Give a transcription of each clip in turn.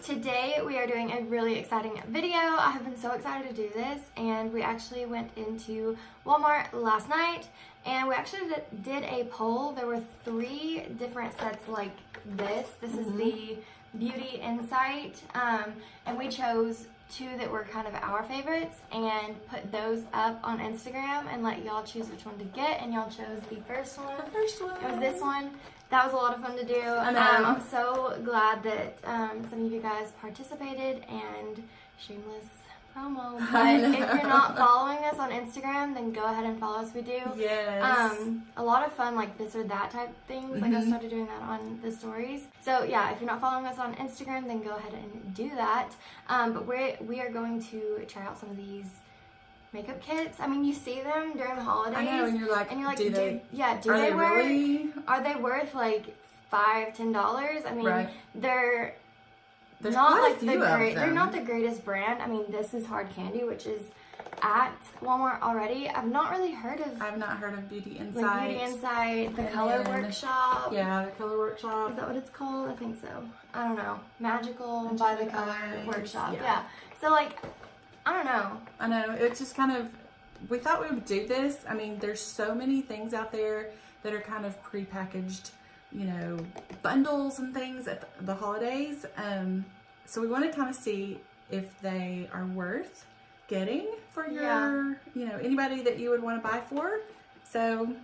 today we are doing a really exciting video. I have been so excited to do this, and we actually went into Walmart last night and we actually did a poll. There were 3 different sets like this. This is the Beauty Insight, and we chose 2 that were kind of our favorites and put those up on Instagram and let y'all choose which one to get, and y'all chose the first one. The first one. It was this one. That was a lot of fun to do. I know. I'm so glad that some of you guys participated, and shameless promo. But if you're not following us on Instagram, then go ahead and follow us. We do a lot of fun, like this or that type things. Like I started doing that on the stories. So yeah, if you're not following us on Instagram, then go ahead and do that. But we are going to try out some of these makeup kits. I mean, you see them during the holidays. I know, and you're like, do they work? Really? Are they worth like $5-10? I mean, There's not quite a like few the of great. They're them. not the greatest brand. I mean, this is Hard Candy, which is at Walmart already. I've not really heard of. I've not heard of Beauty Insight. Like Beauty Insight, the And Color then- Workshop. Yeah, the Color Workshop. Is that what it's called? I think so. I don't know. Magical by the Color Workshop. Yeah. So like, I don't know. I know, it's just kind of, we thought we would do this. I mean, there's so many things out there that are kind of pre-packaged, you know, bundles and things at the holidays. So we want to kind of see if they are worth getting for your, you know, anybody that you would want to buy for. So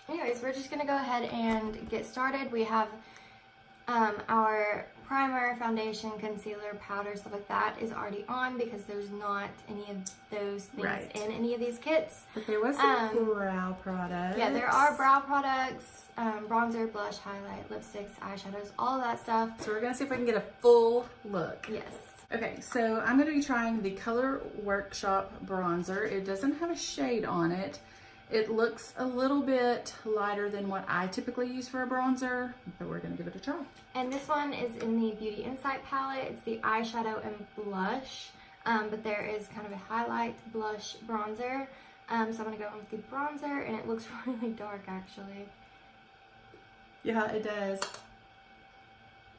anyways, we're just going to go ahead and get started. We have our primer, foundation, concealer, powder, stuff like that is already on because there's not any of those things in any of these kits. But there was some brow products. Yeah, there are brow products, bronzer, blush, highlight, lipsticks, eyeshadows, all of that stuff. So we're going to see if we can get a full look. Yes. Okay, so I'm going to be trying the Color Workshop bronzer. It doesn't have a shade on it. It looks a little bit lighter than what I typically use for a bronzer, but we're going to give it a try. And this one is in the Beauty Insight palette. It's the eyeshadow and blush, but there is kind of a highlight, blush, bronzer. So I'm going to go in with the bronzer, and it looks really dark actually. Yeah, it does.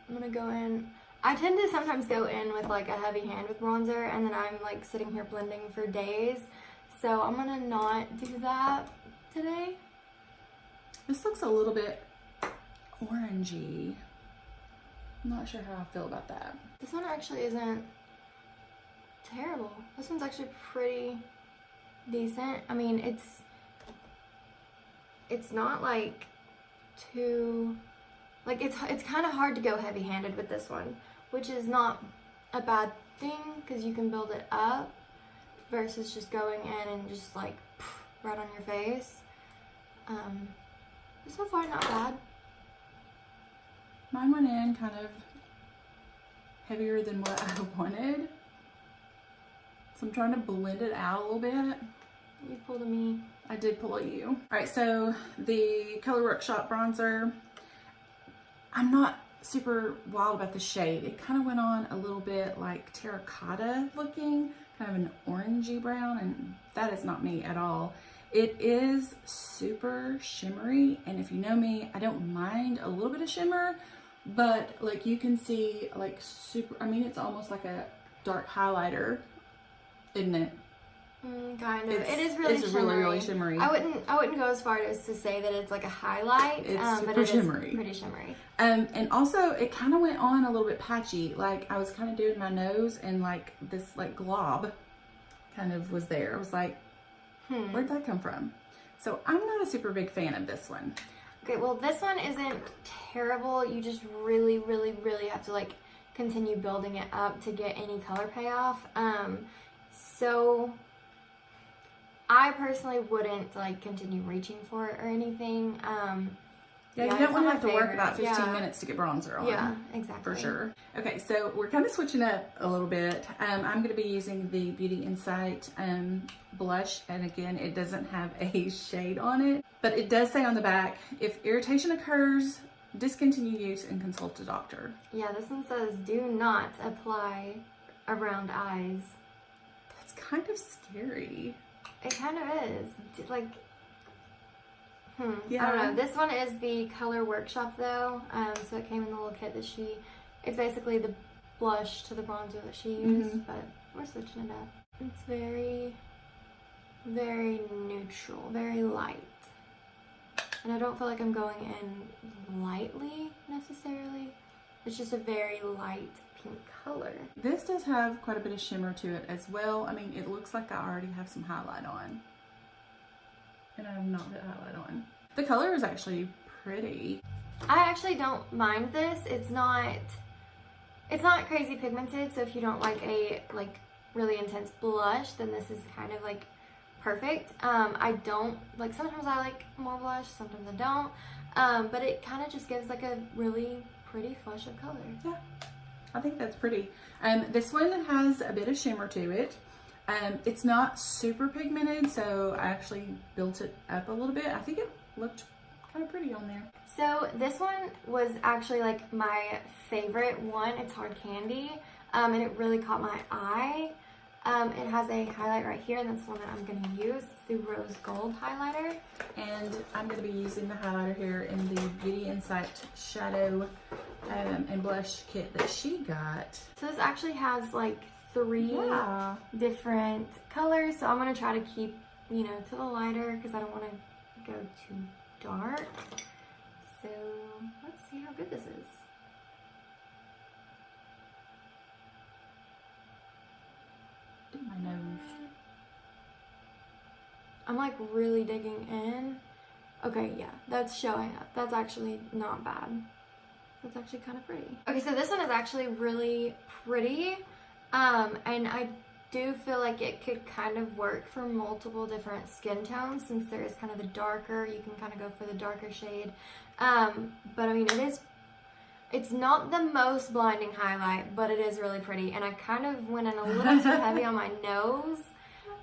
I'm going to go in. I tend to sometimes go in with like a heavy hand with bronzer, and then I'm like sitting here blending for days. So I'm gonna not do that today. This looks a little bit orangey. I'm not sure how I feel about that. This one actually isn't terrible. This one's actually pretty decent. I mean, it's not like too, like it's kind of hard to go heavy-handed with this one, which is not a bad thing because you can build it up versus just going in and just like right on your face. So far not bad. Mine went in kind of heavier than what I wanted. So I'm trying to blend it out a little bit. You pulled a me. I did pull a you. All right, so the Color Workshop bronzer, I'm not super wild about the shade. It kind of went on a little bit like terracotta looking, kind of an orangey brown, and that is not me at all. It is super shimmery, and if you know me, I don't mind a little bit of shimmer, but like you can see like super, I mean, it's almost like a dark highlighter, isn't it? Kind of. It is really shimmery. Really shimmery. I wouldn't go as far as to say that it's like a highlight. It's but super it shimmery. Is pretty shimmery. And also it kind of went on a little bit patchy. Like I was kind of doing my nose, and like this like glob kind of was there. I was like, where'd that come from? So I'm not a super big fan of this one. Okay, well this one isn't terrible. You just really, really, really have to like continue building it up to get any color payoff. So I personally wouldn't like continue reaching for it or anything. Yeah, you don't want to have to work about 15 minutes to get bronzer on. Yeah, exactly. For sure. Okay, so we're kind of switching up a little bit. I'm going to be using the Beauty Insight blush, and again, it doesn't have a shade on it, but it does say on the back, if irritation occurs, discontinue use and consult a doctor. Yeah, this one says do not apply around eyes. That's kind of scary. It kind of is. Like, Yeah. I don't know. This one is the Color Workshop though. So it came in the little kit that it's basically the blush to the bronzer that she used, but we're switching it up. It's very, very neutral, very light. And I don't feel like I'm going in lightly necessarily. It's just a very light pink color. This does have quite a bit of shimmer to it as well. I mean, it looks like I already have some highlight on. And I have not put highlight on. The color is actually pretty. I actually don't mind this. It's not crazy pigmented, so if you don't like a really intense blush, then this is kind of like perfect. I don't like, sometimes I like more blush, sometimes I don't. But it kind of just gives like a really pretty flush of color. Yeah, I think that's pretty. This one has a bit of shimmer to it. It's not super pigmented, so I actually built it up a little bit. I think it looked kind of pretty on there. So this one was actually like my favorite one. It's Hard Candy, and it really caught my eye. It has a highlight right here, and that's the one that I'm going to use. It's the Rose Gold highlighter. And I'm going to be using the highlighter here in the Beauty Insight Shadow and Blush kit that she got. So this actually has like 3 different colors. So I'm going to try to keep, you know, to the lighter because I don't want to go too dark. So let's see how good this is. My nose. I'm like really digging in. Okay, yeah, that's showing up. That's actually not bad. That's actually kind of pretty. Okay, so this one is actually really pretty. And I do feel like it could kind of work for multiple different skin tones since there is kind of the darker. You can kind of go for the darker shade. But I mean, it's not the most blinding highlight, but it is really pretty. And I kind of went in a little too heavy on my nose.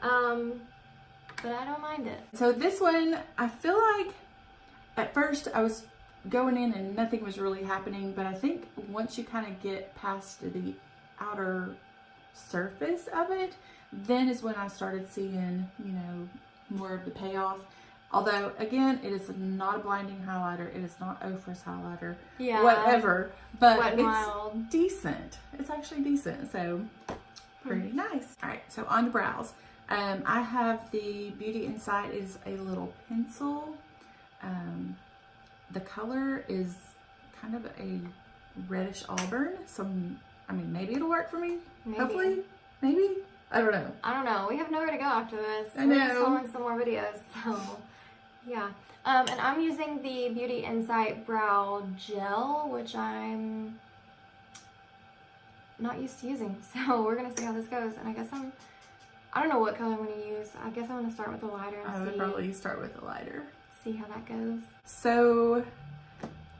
But I don't mind it. So this one, I feel like at first I was going in and nothing was really happening, but I think once you kind of get past the outer surface of it, then is when I started seeing, you know, more of the payoff. Although, again, it is not a blinding highlighter. It is not Ofra's highlighter. Yeah. Whatever. But Wet and it's Wild. decent. It's actually decent. So, pretty nice. All right, so on the brows. I have the Beauty Insight is a little pencil. The color is kind of a reddish auburn. So, I mean, maybe it'll work for me. Maybe. Hopefully. Maybe. I don't know. I don't know. We have nowhere to go after this. I know. We're just filming some more videos. So, yeah. And I'm using the Beauty Insight Brow Gel, which I'm not used to using. So we're going to see how this goes. And I don't know what color I'm going to use. I guess I'm going to start with the lighter and I would probably start with the lighter. See how that goes. So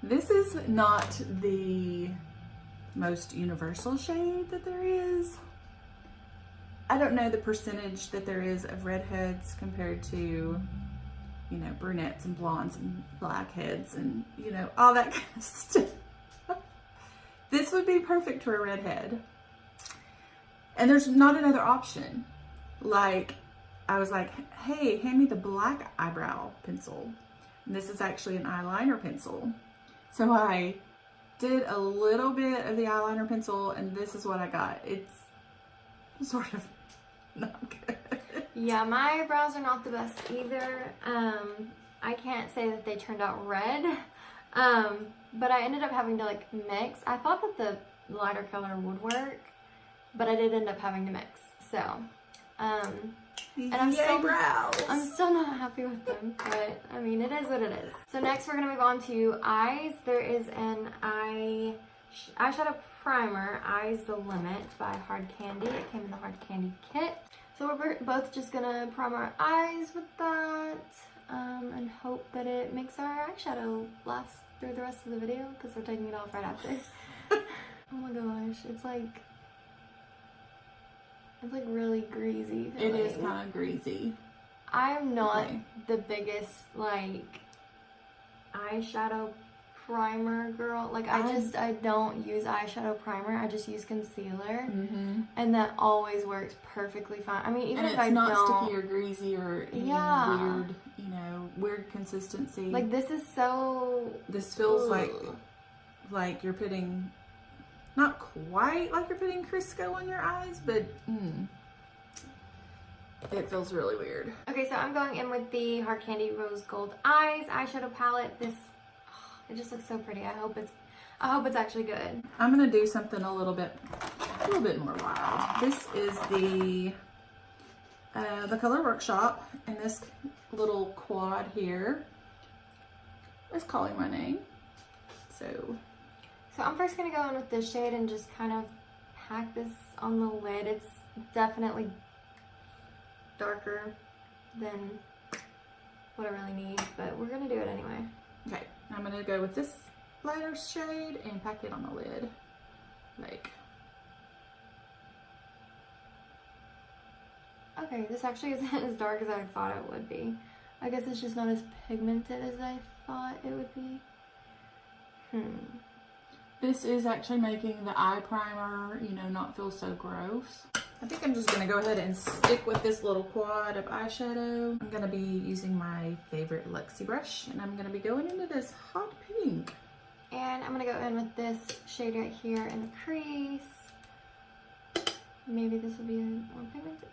this is not the most universal shade that there is. I don't know the percentage that there is of redheads compared to, you know, brunettes and blondes and blackheads and, you know, all that kind of stuff. This would be perfect for a redhead. And there's not another option. Like, I was like, hey, hand me the black eyebrow pencil. And this is actually an eyeliner pencil. So I did a little bit of the eyeliner pencil and this is what I got. It's sort of not good. Yeah, my eyebrows are not the best either. I can't say that they turned out red. But I ended up having to like mix. I thought that the lighter color would work, but I did end up having to mix. So, and I'm still not happy with them, but I mean, it is what it is. So next we're gonna move on to eyes. There is an eyeshadow primer, Eyes the Limit by Hard Candy. It came in the Hard Candy kit. So we're both just gonna prime our eyes with that and hope that it makes our eyeshadow last through the rest of the video because we're taking it off right after. Oh my gosh, it's like really greasy feeling. It is kind of greasy. I'm not the biggest like eyeshadow primer girl. Like I don't use eyeshadow primer. I just use concealer, and that always works perfectly fine. I mean, even if I don't, it's not sticky or greasy or any weird, you know, weird consistency. Like this is so. This feels like you're putting not quite like you're putting Crisco on your eyes, but it feels really weird. Okay, so I'm going in with the Hard Candy Rose Gold Eyes eyeshadow palette. This, it just looks so pretty. I hope it's actually good. I'm gonna do something a little bit more wild. This is the Color Workshop, and this little quad here is calling my name. So I'm first gonna go in with this shade and just kind of pack this on the lid. It's definitely darker than what I really need, but we're gonna do it anyway. Okay, I'm gonna go with this lighter shade and pack it on the lid. Okay, this actually isn't as dark as I thought it would be. I guess it's just not as pigmented as I thought it would be. This is actually making the eye primer, you know, not feel so gross. I think I'm just gonna go ahead and stick with this little quad of eyeshadow. I'm gonna be using my favorite Luxie brush, and I'm gonna be going into this hot pink. And I'm gonna go in with this shade right here in the crease. Maybe this will be more pigmented.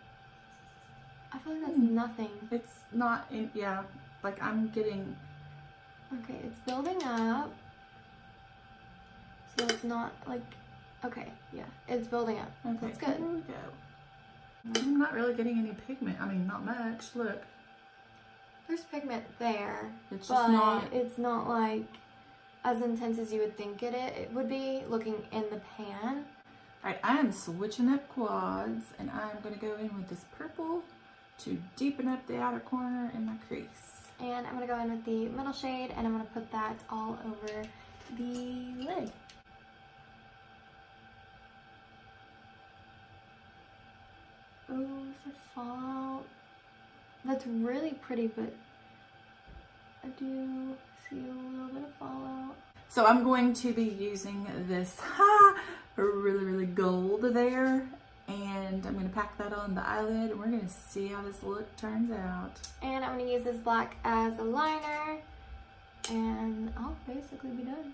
I feel like that's nothing. It's not in, yeah, like I'm getting... Okay, it's building up. So it's not like, okay, yeah, it's building up. Okay, that's good. There we go. I'm not really getting any pigment. I mean, not much, look. There's pigment there. It's just not... It's not like as intense as you would think it would be looking in the pan. Alright, I am switching up quads, and I'm going to go in with this purple to deepen up the outer corner in my crease. And I'm going to go in with the middle shade, and I'm going to put that all over the lid. Oh, the fallout. That's really pretty, but I do see a little bit of fallout. So I'm going to be using this really gold there, and I'm going to pack that on the eyelid, and we're going to see how this look turns out. And I'm going to use this black as a liner, and I'll basically be done.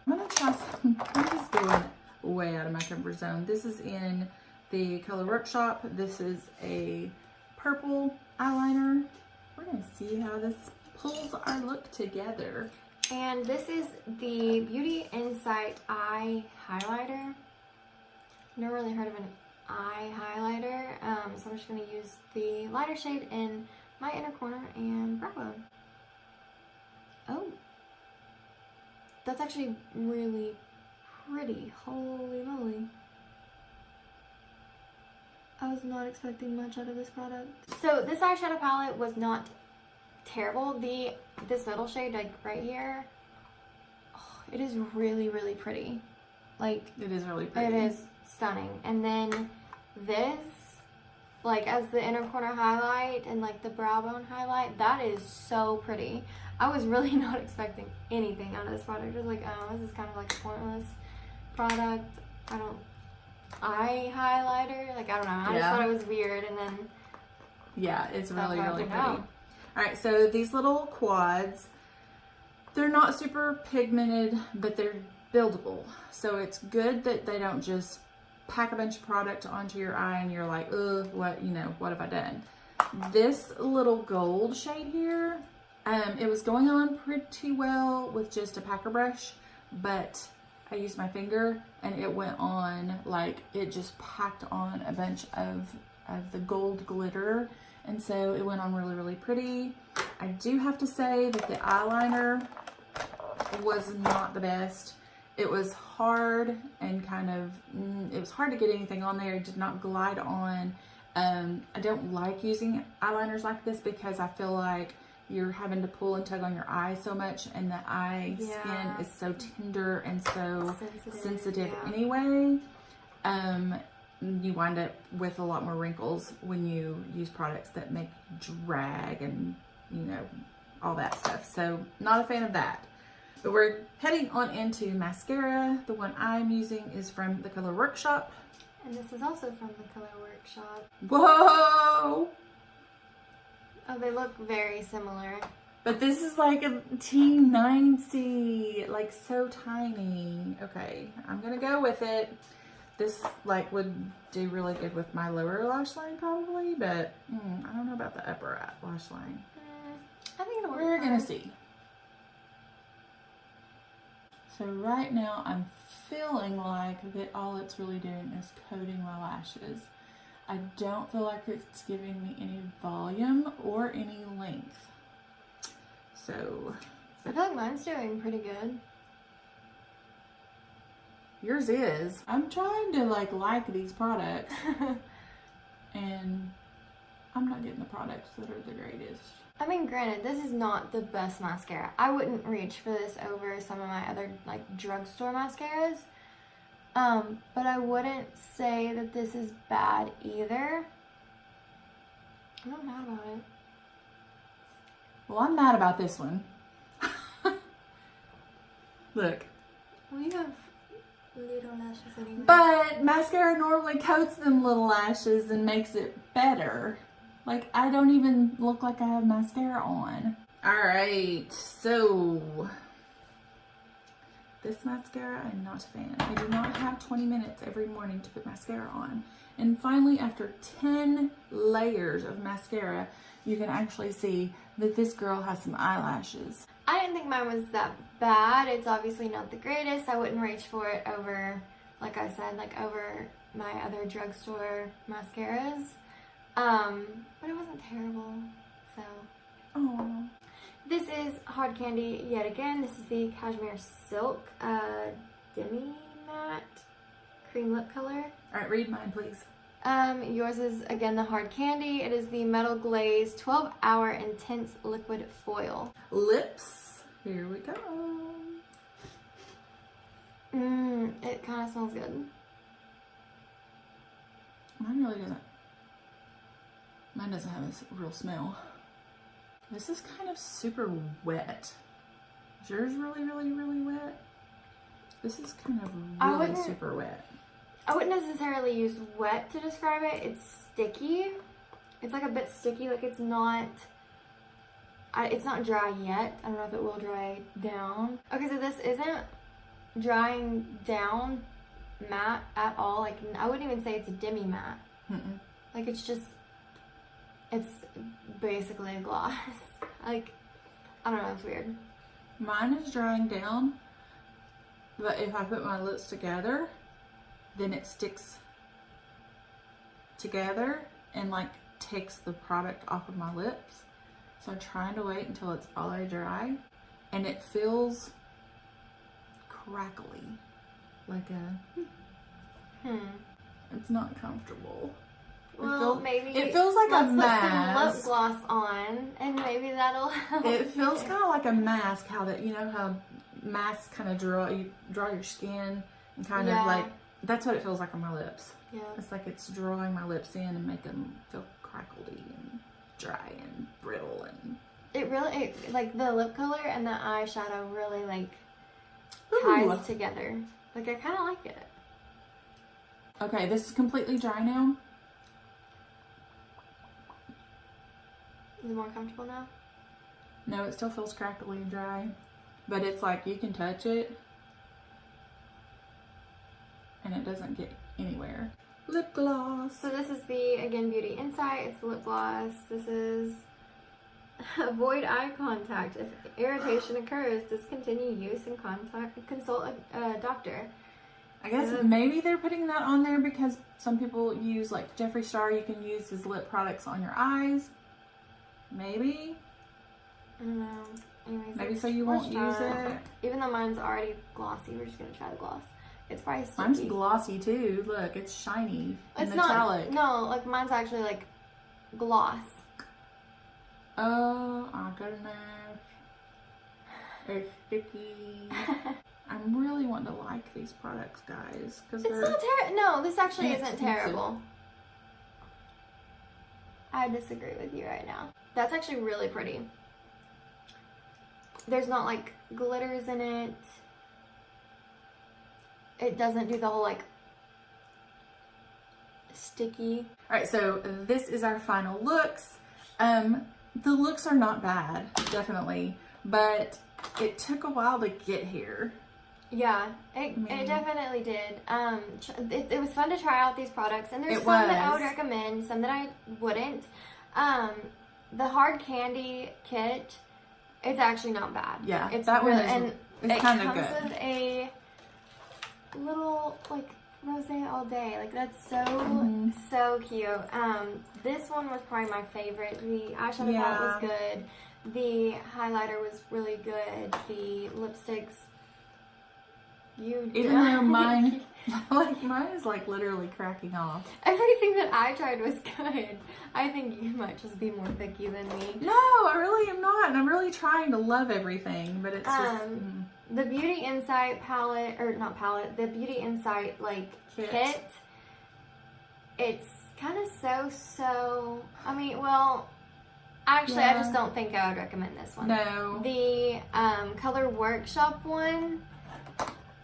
I'm going to try some, I'm just going way out of my comfort zone. This is in the Color Workshop. This is a purple eyeliner. We're going to see how this pulls our look together. And this is the Beauty Insight Eye Highlighter. Never really heard of an eye highlighter, so I'm just going to use the lighter shade in my inner corner and brow bone. Oh, that's actually really pretty. Holy moly. I was not expecting much out of this product. So this eyeshadow palette was not terrible. This middle shade, like right here, oh, it is really pretty. Like, it is really pretty. It is stunning. And then this, like as the inner corner highlight and like the brow bone highlight, that is so pretty. I was really not expecting anything out of this product. I was like, oh, this is kind of like a pointless product. Eye highlighter, like I don't know. I just thought it was weird, and then yeah, it's really pretty. All right, so these little quads, they're not super pigmented, but they're buildable. So it's good that they don't just pack a bunch of product onto your eye and you're like, ugh, what have I done? This little gold shade here, it was going on pretty well with just a packer brush, but I used my finger and it went on, like it just packed on a bunch of the gold glitter, and so it went on really pretty. I do have to say that the eyeliner was not the best. It was hard and kind of, it was hard to get anything on there. It did not glide on. I don't like using eyeliners like this because I feel like you're having to pull and tug on your eye so much, and the eye skin is so tender and so sensitive anyway. You wind up with a lot more wrinkles when you use products that make drag and, you know, all that stuff. So not a fan of that. But we're heading on into mascara. The one I'm using is from the Color Workshop. And this is also from the Color Workshop. Whoa! Oh, they look very similar. But this is like a T90, like so tiny. Okay, I'm gonna go with it. This like would do really good with my lower lash line probably, but I don't know about the upper lash line. I think it'll work. We're gonna see. So right now I'm feeling like that all it's really doing is coating my lashes. I don't feel like it's giving me any volume or any length. So I feel like mine's doing pretty good. Yours is. I'm trying to like these products and I'm not getting the products that are the greatest. I mean, granted, this is not the best mascara. I wouldn't reach for this over some of my other like drugstore mascaras. But I wouldn't say that this is bad either. I'm not mad about it. Well, I'm mad about this one. Look. Well, you have little lashes anyway. But mascara normally coats them little lashes and makes it better. Like, I don't even look like I have mascara on. Alright, so this mascara, I'm not a fan. I do not have 20 minutes every morning to put mascara on. And finally, after 10 layers of mascara, you can actually see that this girl has some eyelashes. I didn't think mine was that bad. It's obviously not the greatest. I wouldn't reach for it over, like I said, like over my other drugstore mascaras. But it wasn't terrible, so. Aww. This is Hard Candy yet again. This is the Cashmere Silk Demi Matte Cream Lip Color. Alright, read mine, please. Yours is, again, the Hard Candy. It is the Metal Glaze 12-Hour Intense Liquid Foil. Lips. Here we go. It kind of smells good. Mine really doesn't. Mine doesn't have a real smell. This is kind of super wet. Is yours really, really, really wet? This is kind of really super wet. I wouldn't necessarily use wet to describe it. It's sticky. It's like a bit sticky. Like it's not dry yet. I don't know if it will dry down. Okay, so this isn't drying down matte at all. Like I wouldn't even say it's a demi matte. Like it's basically a gloss. Like, I don't know, it's weird. Mine is drying down, but if I put my lips together, then it sticks together and like takes the product off of my lips. So I'm trying to wait until it's all the way dry, and it feels crackly, like it's not comfortable. Well, maybe it feels like a mask. Let's put some lip gloss on, and maybe that'll help. It feels kind of like a mask. How that, you know how masks kind of draw your skin and kind of like, that's what it feels like on my lips. Yeah, it's like it's drawing my lips in and make them feel crackledy and dry and brittle, and it really like the lip color and the eyeshadow really like ties together. Like I kind of like it. Okay, this is completely dry now. Is it more comfortable now? No, it still feels crackly and dry, but it's like you can touch it and it doesn't get anywhere. Lip gloss. So this is the, again, Beauty Insight. It's the lip gloss. This is avoid eye contact. If irritation occurs, discontinue use and consult a doctor. I guess maybe they're putting that on there because some people use, like Jeffree Star, you can use his lip products on your eyes. Maybe. I don't know. Anyways, maybe so you won't use it. Even though mine's already glossy, we're just gonna try the gloss. It's probably sticky. Mine's glossy too. Look, it's shiny and metallic. No, like mine's actually like gloss. Oh, I got a knife. It's sticky. I'm really wanting to like these products, guys, because it's not terrible. No, this actually isn't terrible. I disagree with you right now. That's actually really pretty. There's not like glitters in it. It doesn't do the whole like sticky. All right, so this is our final looks. the looks are not bad, definitely, but it took a while to get here. Yeah, it definitely did. It was fun to try out these products, and there's some that I would recommend, some that I wouldn't. The hard candy kit, it's actually not bad. Yeah, it's that really, one is, and it's kind of good. It comes with a little like rosé all day. Like that's so so cute. This one was probably my favorite. The eyeshadow palette was good. The highlighter was really good. The lipsticks. Even though mine is like literally cracking off. Everything that I tried was good. I think you might just be more picky than me. No, I really am not, and I'm really trying to love everything, but it's just the Beauty Insight palette, or not palette, the Beauty Insight like kit. It's kind of so. I mean, well, actually, I just don't think I would recommend this one. No. The Color Workshop one.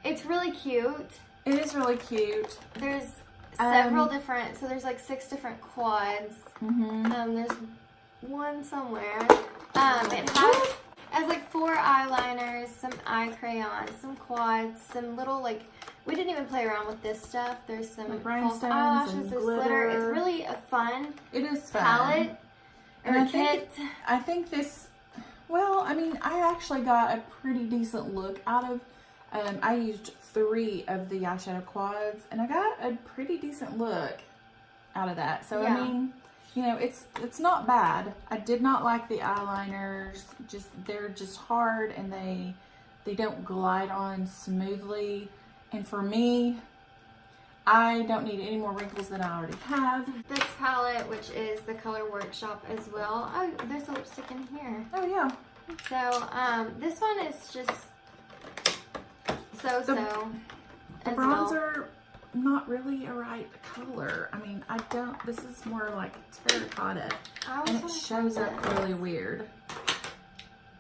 It's really cute. It is really cute. There's several different, so there's like 6 different quads. There's one somewhere. It has like 4 eyeliners, some eye crayons, some quads, some little like, we didn't even play around with this stuff. There's some like false eyelashes, there's glitter. It's really a fun palette or kit. I think this, well, I mean, I actually got a pretty decent look out of I used 3 of the eyeshadow quads, and I got a pretty decent look out of that. So, I mean, you know, it's not bad. I did not like the eyeliners. They're just hard, and they don't glide on smoothly. And for me, I don't need any more wrinkles than I already have. This palette, which is the Color Workshop as well. Oh, there's a lipstick in here. Oh, yeah. So, this one is just so. The bronzer, not really a right color. I mean, this is more like terracotta. And it shows up really weird.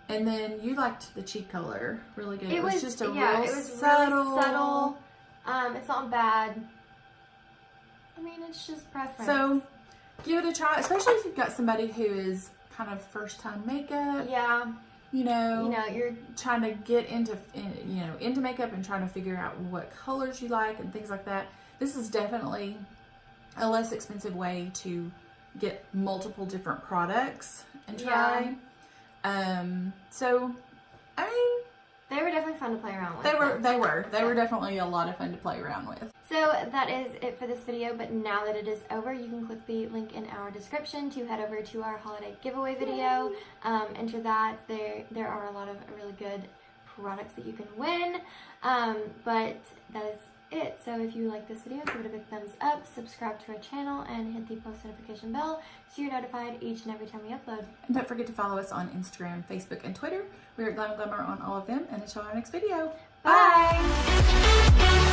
And then you liked the cheek color really good. It was just a real subtle. Really subtle. It's not bad. I mean, it's just preference. So, give it a try, especially if you've got somebody who is kind of first time makeup. Yeah. You know, you're trying to get into makeup and trying to figure out what colors you like and things like that. This is definitely a less expensive way to get multiple different products and try. So, I mean, they were definitely fun to play around with. They were definitely a lot of fun to play around with. So that is it for this video, but now that it is over, you can click the link in our description to head over to our holiday giveaway video. Enter that. There are a lot of really good products that you can win, but that is it. So if you like this video, give it a big thumbs up, subscribe to our channel, and hit the post notification bell so you're notified each and every time we upload. And don't forget to follow us on Instagram, Facebook, and Twitter. We're at Glam & Glamour on all of them, and until our next video. Bye!